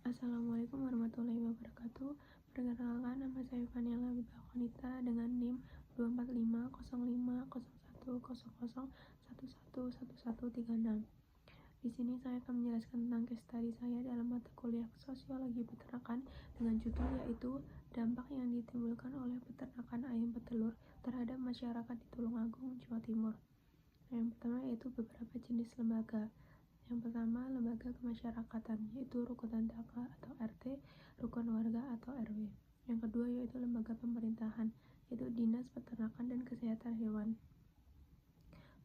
Assalamualaikum warahmatullahi wabarakatuh. Perkenalkan, nama saya Faniela Wibakonita dengan NIM 245050100111136. Di sini saya akan menjelaskan tentang case study saya dalam mata kuliah Sosiologi Peternakan dengan judul yaitu dampak yang ditimbulkan oleh peternakan ayam petelur terhadap masyarakat di Tulungagung, Jawa Timur. Yang pertama yaitu beberapa jenis lembaga. Yang pertama, lembaga kemasyarakatan, yaitu rukun tetangga atau RT, rukun warga atau RW. Yang kedua yaitu lembaga pemerintahan, yaitu Dinas Peternakan dan Kesehatan Hewan.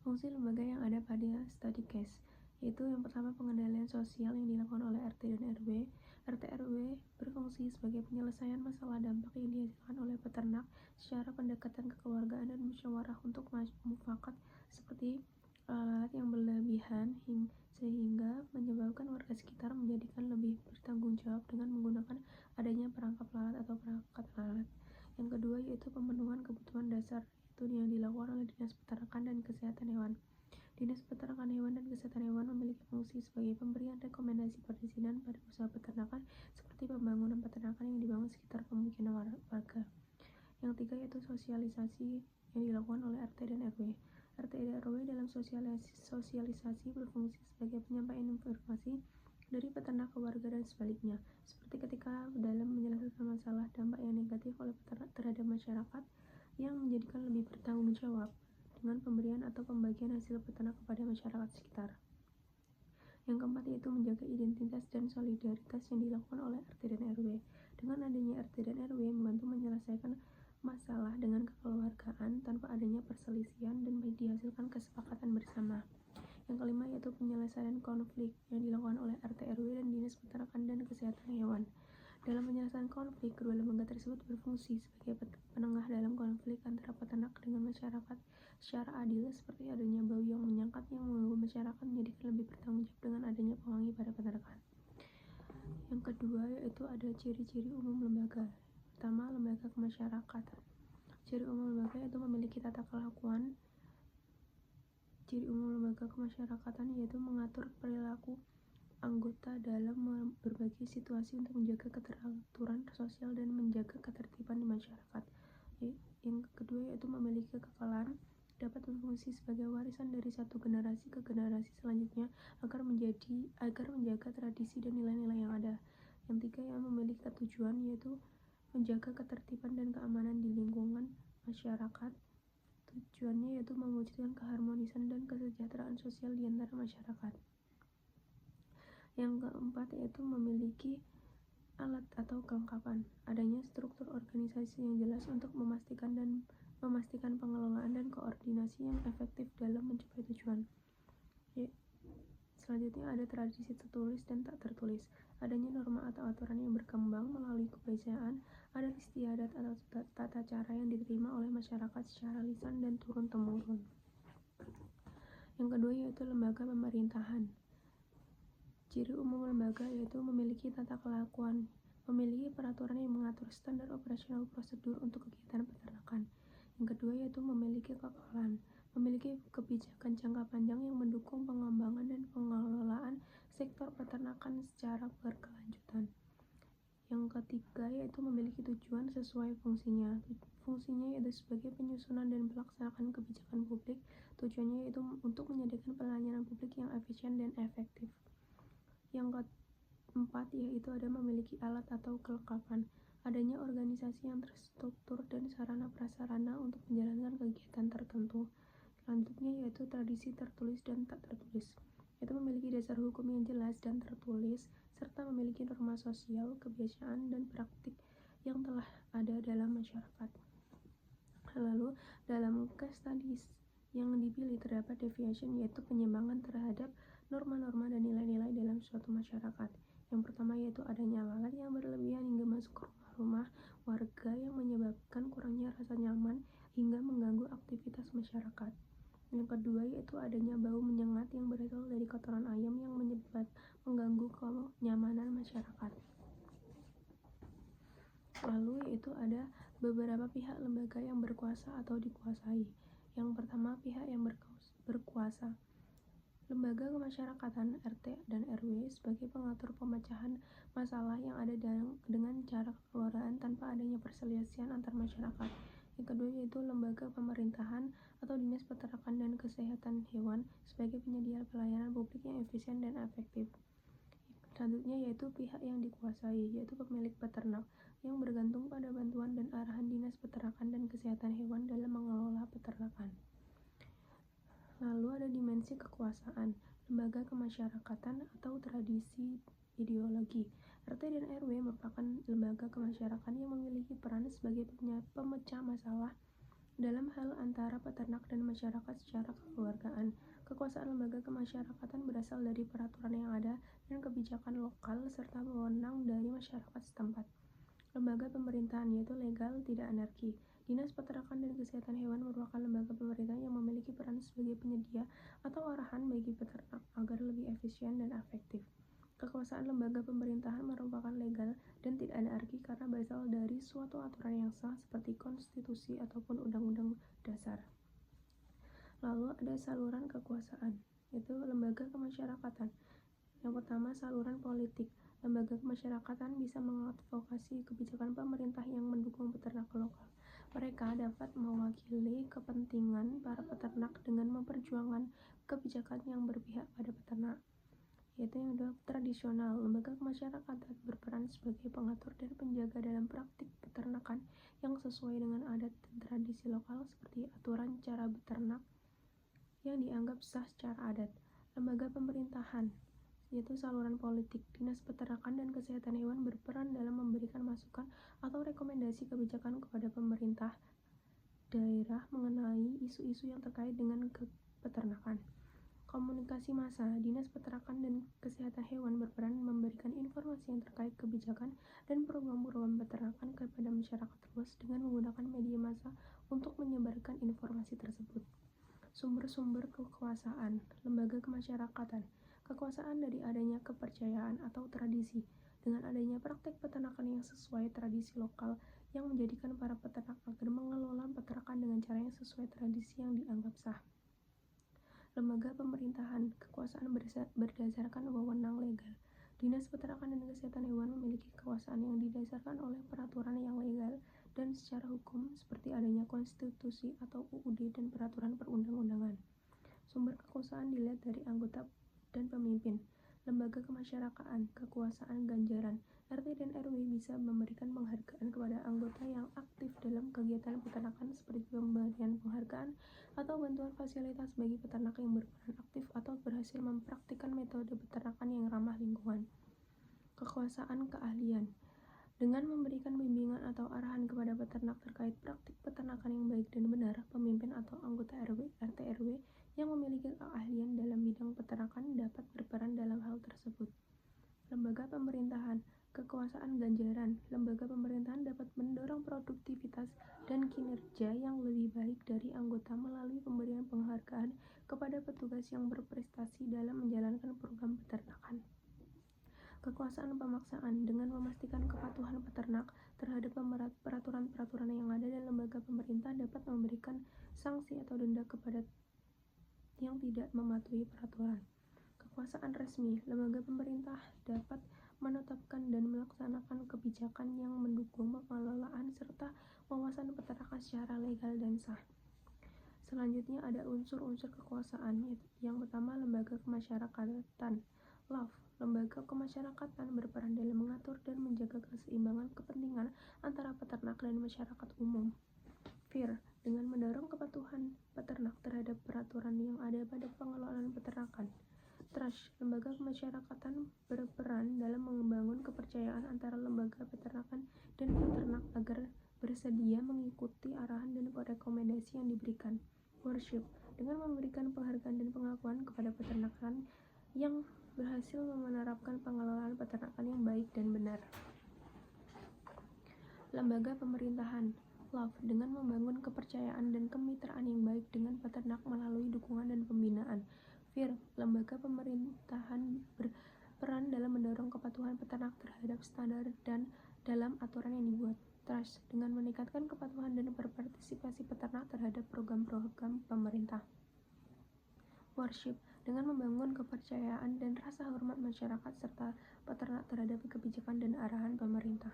Fungsi lembaga yang ada pada study case, yaitu yang pertama pengendalian sosial yang dilakukan oleh RT dan RW. RT RW berfungsi sebagai penyelesaian masalah dampak yang dihasilkan oleh peternak secara pendekatan kekeluargaan dan musyawarah untuk mufakat seperti alat yang berlebihan sehingga menyebabkan warga sekitar menjadikan lebih bertanggung jawab dengan menggunakan adanya perangkap lalat atau perangkat lalat. Yang kedua yaitu pemenuhan kebutuhan dasar, itu yang dilakukan oleh Dinas Peternakan dan Kesehatan Hewan. Dinas Peternakan Hewan dan Kesehatan Hewan memiliki fungsi sebagai pemberian rekomendasi perizinan pada usaha peternakan seperti pembangunan peternakan yang dibangun sekitar pemukiman warga. Yang tiga yaitu sosialisasi yang dilakukan oleh RT dan RW. RT dan RW dalam sosialisasi berfungsi sebagai penyampaian informasi dari peternak ke warga dan sebaliknya, seperti ketika dalam menyelesaikan masalah dampak yang negatif oleh peternak terhadap masyarakat yang menjadikan lebih bertanggung jawab dengan pemberian atau pembagian hasil peternak kepada masyarakat sekitar. Yang keempat yaitu menjaga identitas dan solidaritas yang dilakukan oleh RT dan RW. Dengan adanya RT dan RW membantu menyelesaikan masalah dengan kekeluargaan tanpa adanya perselisihan dan dihasilkan kesepakatan bersama. Yang kelima yaitu penyelesaian konflik yang dilakukan oleh RT RW dan Dinas Peternakan dan Kesehatan Hewan. Dalam penyelesaian konflik, kedua lembaga tersebut berfungsi sebagai penengah dalam konflik antara peternak dengan masyarakat secara adil, seperti adanya bau yang menyengat yang mengganggu masyarakat menjadikan lebih bertanggung jawab dengan adanya pewangi pada peternakan. Yang kedua yaitu ada ciri-ciri umum lembaga. Pertama, lembaga kemasyarakatan. Ciri umum lembaga yaitu memiliki tata kelakuan. Ciri umum lembaga kemasyarakatan yaitu mengatur perilaku anggota dalam berbagai situasi untuk menjaga keteraturan sosial dan menjaga ketertiban di masyarakat. Yang kedua yaitu memiliki kekekalan, dapat berfungsi sebagai warisan dari satu generasi ke generasi selanjutnya agar menjaga tradisi dan nilai-nilai yang ada. Yang tiga yang memiliki tujuan yaitu menjaga ketertiban dan keamanan di lingkungan masyarakat. Tujuannya yaitu mewujudkan keharmonisan dan kesejahteraan sosial di antara masyarakat. Yang keempat yaitu memiliki alat atau kelengkapan, adanya struktur organisasi yang jelas untuk memastikan pengelolaan dan koordinasi yang efektif dalam mencapai tujuan. Selanjutnya ada tradisi tertulis dan tak tertulis, adanya norma atau aturan yang berkembang melalui kebiasaan, ada istiadat atau tata cara yang diterima oleh masyarakat secara lisan dan turun-temurun. Yang kedua yaitu lembaga pemerintahan. Ciri umum lembaga yaitu memiliki tata kelakuan, memiliki peraturan yang mengatur standar operasional prosedur untuk kegiatan peternakan. Yang kedua yaitu memiliki kekekalan, memiliki kebijakan jangka panjang yang mendukung pengembangan dan pengelolaan sektor peternakan secara berkelanjutan. Yang ketiga yaitu memiliki tujuan sesuai fungsinya. Fungsinya yaitu sebagai penyusunan dan pelaksanaan kebijakan publik. Tujuannya yaitu untuk menyediakan pelayanan publik yang efisien dan efektif. Yang keempat yaitu ada memiliki alat atau kelengkapan, adanya organisasi yang terstruktur dan sarana prasarana untuk menjalankan kegiatan tertentu. Selanjutnya yaitu tradisi tertulis dan tak tertulis, yaitu memiliki dasar hukum yang jelas dan tertulis serta memiliki norma sosial, kebiasaan dan praktik yang telah ada dalam masyarakat. Lalu dalam case studies yang dipilih terdapat deviation, yaitu penyimpangan terhadap norma-norma dan nilai-nilai dalam suatu masyarakat. Yang pertama yaitu adanya lalat yang berlebihan hingga masuk ke rumah warga yang menyebabkan kurangnya rasa nyaman hingga mengganggu aktivitas masyarakat. Yang kedua yaitu adanya bau menyengat yang berasal dari kotoran ayam yang mengganggu kenyamanan masyarakat. Lalu yaitu ada beberapa pihak lembaga yang berkuasa atau dikuasai. Yang pertama, pihak yang berkuasa. Lembaga kemasyarakatan RT dan RW sebagai pengatur pemecahan masalah yang ada dengan cara kekeluargaan tanpa adanya perselisihan antar masyarakat. Yang kedua yaitu lembaga pemerintahan atau Dinas Peternakan dan Kesehatan Hewan sebagai penyedia pelayanan publik yang efisien dan efektif. Selanjutnya yaitu pihak yang dikuasai, yaitu pemilik peternak, yang bergantung pada bantuan dan arahan Dinas Peternakan dan Kesehatan Hewan dalam mengelola peternakan. Lalu ada dimensi kekuasaan, lembaga kemasyarakatan atau tradisi ideologi. RT dan RW merupakan lembaga kemasyarakatan yang memiliki peran sebagai pemecah masalah dalam hal antara peternak dan masyarakat secara kekeluargaan. Kekuasaan lembaga kemasyarakatan berasal dari peraturan yang ada dan kebijakan lokal serta wewenang dari masyarakat setempat. Lembaga pemerintahan yaitu legal, tidak anarki. Dinas Peternakan dan Kesehatan Hewan merupakan lembaga pemerintahan yang memiliki peran sebagai penyedia atau arahan bagi peternak agar lebih efisien dan efektif. Kekuasaan lembaga pemerintahan merupakan legal dan tidak anarki karena berasal dari suatu aturan yang sah seperti konstitusi ataupun undang-undang dasar. Lalu ada saluran kekuasaan, yaitu lembaga kemasyarakatan. Yang pertama, saluran politik. Lembaga kemasyarakatan bisa mengadvokasi kebijakan pemerintah yang mendukung peternak lokal. Mereka dapat mewakili kepentingan para peternak dengan memperjuangkan kebijakan yang berpihak pada peternak. Yaitu yang kedua, tradisional. Lembaga kemasyarakatan berperan sebagai pengatur dan penjaga dalam praktik peternakan yang sesuai dengan adat dan tradisi lokal seperti aturan cara beternak yang dianggap sah secara adat. Lembaga pemerintahan yaitu saluran politik. Dinas Peternakan dan Kesehatan Hewan berperan dalam memberikan masukan atau rekomendasi kebijakan kepada pemerintah daerah mengenai isu-isu yang terkait dengan peternakan. Komunikasi massa. Dinas Peternakan dan Kesehatan Hewan berperan memberikan informasi yang terkait kebijakan dan program-program peternakan kepada masyarakat luas dengan menggunakan media massa untuk menyebarkan informasi tersebut. Sumber-sumber kekuasaan. Lembaga kemasyarakatan. Kekuasaan dari adanya kepercayaan atau tradisi. Dengan adanya praktek peternakan yang sesuai tradisi lokal yang menjadikan para peternak agar mengelola peternakan dengan cara yang sesuai tradisi yang dianggap sah. Lembaga pemerintahan. Kekuasaan berdasarkan wewenang legal. Dinas Peternakan dan Kesehatan Hewan memiliki kekuasaan yang didasarkan oleh peraturan yang legal dan secara hukum seperti adanya konstitusi atau UUD dan peraturan perundang-undangan. Sumber kekuasaan dilihat dari anggota dan pemimpin. Lembaga kemasyarakatan, kekuasaan ganjaran. RT dan RW bisa memberikan penghargaan kepada anggota yang aktif dalam kegiatan peternakan seperti pemberian penghargaan atau bantuan fasilitas bagi peternak yang berperan aktif atau berhasil mempraktikkan metode peternakan yang ramah lingkungan. Kekuasaan keahlian. Dengan memberikan bimbingan atau arahan kepada peternak terkait praktik peternakan yang baik dan benar, pemimpin atau anggota RT RW yang memiliki keahlian dalam bidang peternakan dapat berperan dalam hal tersebut. Lembaga pemerintahan, kekuasaan ganjaran. Lembaga pemerintahan dapat mendorong produktivitas dan kinerja yang lebih baik dari anggota melalui pemberian penghargaan kepada petugas yang berprestasi dalam menjalankan program peternakan. Kekuasaan pemaksaan. Dengan memastikan kepatuhan peternak terhadap peraturan-peraturan yang ada dan lembaga pemerintah dapat memberikan sanksi atau denda kepada yang tidak mematuhi peraturan. Kekuasaan resmi. Lembaga pemerintah dapat menetapkan dan melaksanakan kebijakan yang mendukung pengelolaan serta pengawasan peternakan secara legal dan sah. Selanjutnya ada unsur-unsur kekuasaan. Yang pertama, lembaga kemasyarakatan. LAF. Lembaga kemasyarakatan berperan dalam mengatur dan menjaga keseimbangan kepentingan antara peternak dan masyarakat umum. FIR. Dengan mendorong kepatuhan peternak terhadap peraturan yang ada pada pengelolaan peternakan. TRUST. Lembaga kemasyarakatan berperan dalam membangun kepercayaan antara lembaga peternakan dan peternak agar bersedia mengikuti arahan dan rekomendasi yang diberikan. Worship. Dengan memberikan penghargaan dan pengakuan kepada peternakan yang berhasil menerapkan pengelolaan peternakan yang baik dan benar. Lembaga pemerintahan. LAF. Dengan membangun kepercayaan dan kemitraan yang baik dengan peternak melalui dukungan dan pembinaan. FIR. Lembaga pemerintahan berperan dalam mendorong kepatuhan peternak terhadap standar dan dalam aturan yang dibuat. TRUST. Dengan meningkatkan kepatuhan dan berpartisipasi peternak terhadap program-program pemerintah. Worship. dengan membangun kepercayaan dan rasa hormat masyarakat serta peternak terhadap kebijakan dan arahan pemerintah.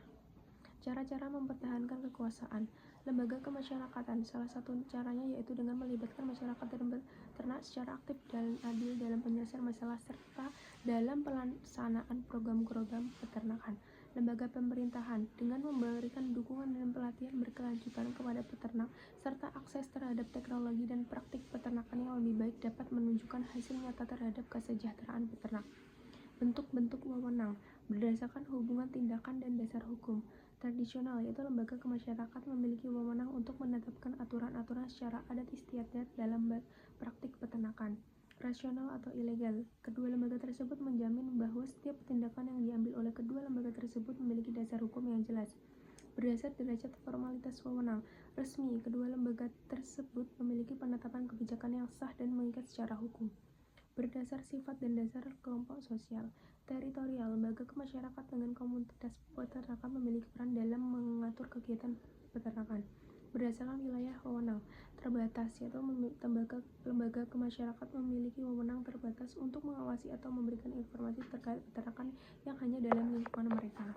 Cara-cara mempertahankan kekuasaan lembaga kemasyarakatan. Salah satu caranya yaitu dengan melibatkan masyarakat dan peternak secara aktif dan adil dalam penyelesaian masalah serta dalam pelaksanaan program-program peternakan. Lembaga pemerintahan dengan memberikan dukungan dan pelatihan berkelanjutan kepada peternak serta akses terhadap teknologi dan praktik peternakan yang lebih baik dapat menunjukkan hasil nyata terhadap kesejahteraan peternak. Bentuk-bentuk wewenang berdasarkan hubungan tindakan dan dasar hukum. Tradisional yaitu lembaga kemasyarakatan memiliki wewenang untuk menetapkan aturan-aturan secara adat istiadat dalam praktik peternakan. Rasional atau ilegal. Kedua lembaga tersebut menjamin bahwa setiap tindakan yang diambil oleh kedua lembaga tersebut memiliki dasar hukum yang jelas. Berdasar derajat formalitas wewenang resmi, kedua lembaga tersebut memiliki penetapan kebijakan yang sah dan mengikat secara hukum. Berdasar sifat dan dasar kelompok sosial. Teritorial, lembaga kemasyarakatan dengan komunitas peternakan memiliki peran dalam mengatur kegiatan peternakan. Berdasarkan wilayah wewenang terbatas, yaitu lembaga kemasyarakatan memiliki wewenang terbatas untuk mengawasi atau memberikan informasi terkait peternakan yang hanya dalam lingkungan mereka.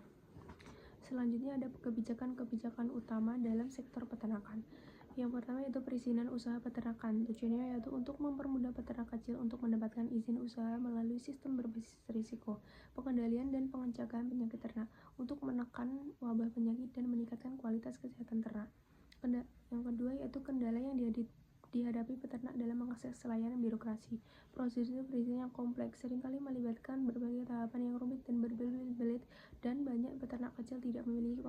Selanjutnya ada kebijakan-kebijakan utama dalam sektor peternakan. Yang pertama yaitu perizinan usaha peternakan. Tujuannya yaitu untuk mempermudah peternak kecil untuk mendapatkan izin usaha melalui sistem berbasis risiko, pengendalian dan pencegahan penyakit ternak untuk menekan wabah penyakit dan meningkatkan kualitas kesehatan ternak. Yang kedua yaitu kendala yang dihadapi peternak dalam mengakses layanan birokrasi. Prosedur perizinan yang kompleks seringkali melibatkan berbagai tahapan yang rumit dan berbelit-belit, dan banyak peternak kecil tidak memiliki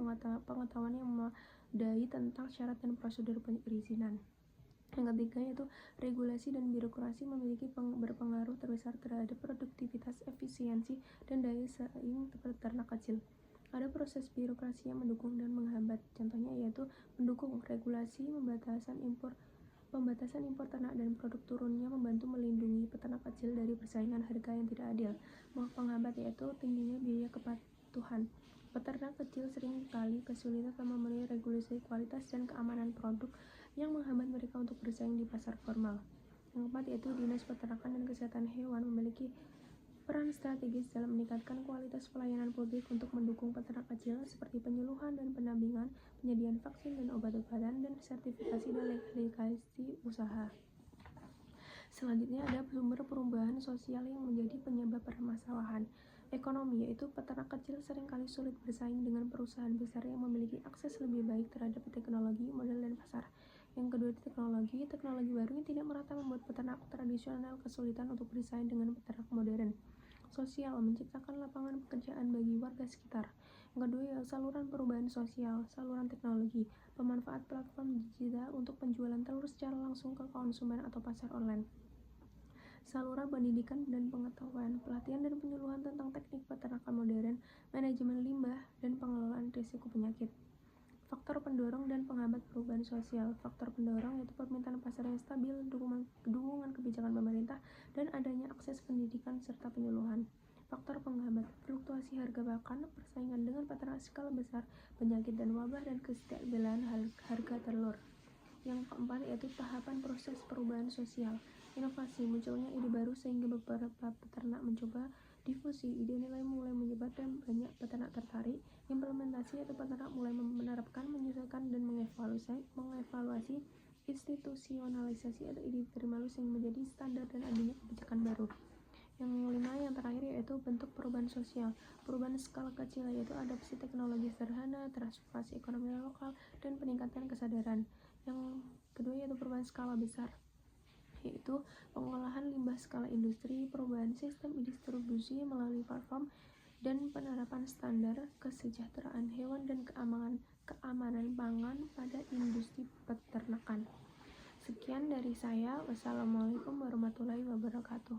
pengetahuan yang memadai tentang syarat dan prosedur perizinan. Yang ketiga yaitu regulasi dan birokrasi memiliki berpengaruh terbesar terhadap produktivitas, efisiensi, dan daya saing peternak kecil. Ada proses birokrasi yang mendukung dan menghambat. Contohnya yaitu mendukung regulasi pembatasan impor ternak dan produk turunnya membantu melindungi peternak kecil dari persaingan harga yang tidak adil. Penghambat yaitu tingginya biaya kepatuhan. Peternak kecil seringkali kesulitan memenuhi regulasi kualitas dan keamanan produk yang menghambat mereka untuk bersaing di pasar formal. Yang keempat yaitu Dinas Peternakan dan Kesehatan Hewan memiliki peran strategis dalam meningkatkan kualitas pelayanan publik untuk mendukung peternak kecil seperti penyuluhan dan pendampingan, penyediaan vaksin dan obat-obatan, dan sertifikasi dan legalisasi usaha. Selanjutnya ada sumber perubahan sosial yang menjadi penyebab permasalahan ekonomi, yaitu peternak kecil seringkali sulit bersaing dengan perusahaan besar yang memiliki akses lebih baik terhadap teknologi, modal, dan pasar. Yang kedua, teknologi baru yang tidak merata membuat peternak tradisional kesulitan untuk bersaing dengan peternak modern. Sosial, menciptakan lapangan pekerjaan bagi warga sekitar. Yang kedua, saluran perubahan sosial, saluran teknologi, pemanfaat platform digital untuk penjualan telur secara langsung ke konsumen atau pasar online. Saluran pendidikan dan pengetahuan, pelatihan dan penyuluhan tentang teknik peternakan modern, manajemen limbah, dan pengelolaan risiko penyakit. Faktor pendorong dan penghambat perubahan sosial. Faktor pendorong yaitu permintaan pasar yang stabil, dukungan kebijakan pemerintah, dan adanya akses pendidikan serta penyuluhan. Faktor penghambat, fluktuasi harga pakan, persaingan dengan peternak skala besar, penyakit dan wabah, dan ketidakstabilan harga telur. Yang keempat yaitu tahapan proses perubahan sosial. Inovasi, munculnya ide baru sehingga beberapa peternak mencoba difusi. Ide nilai mulai menyebar dan banyak peternak tertarik. Implementasi yaitu peternak mulai menerapkan, menyesuaikan, dan mengevaluasi. Institusionalisasi atau ide diterima luas yang menjadi standar dan adanya kebijakan baru. Yang kelima, yang terakhir yaitu bentuk perubahan sosial. Perubahan skala kecil yaitu adopsi teknologi sederhana, transformasi ekonomi lokal, dan peningkatan kesadaran. Yang kedua yaitu perubahan skala besar, yaitu pengolahan limbah skala industri, perubahan sistem distribusi melalui platform, dan penerapan standar kesejahteraan hewan dan keamanan pangan pada industri peternakan. Sekian dari saya. Wassalamualaikum warahmatullahi wabarakatuh.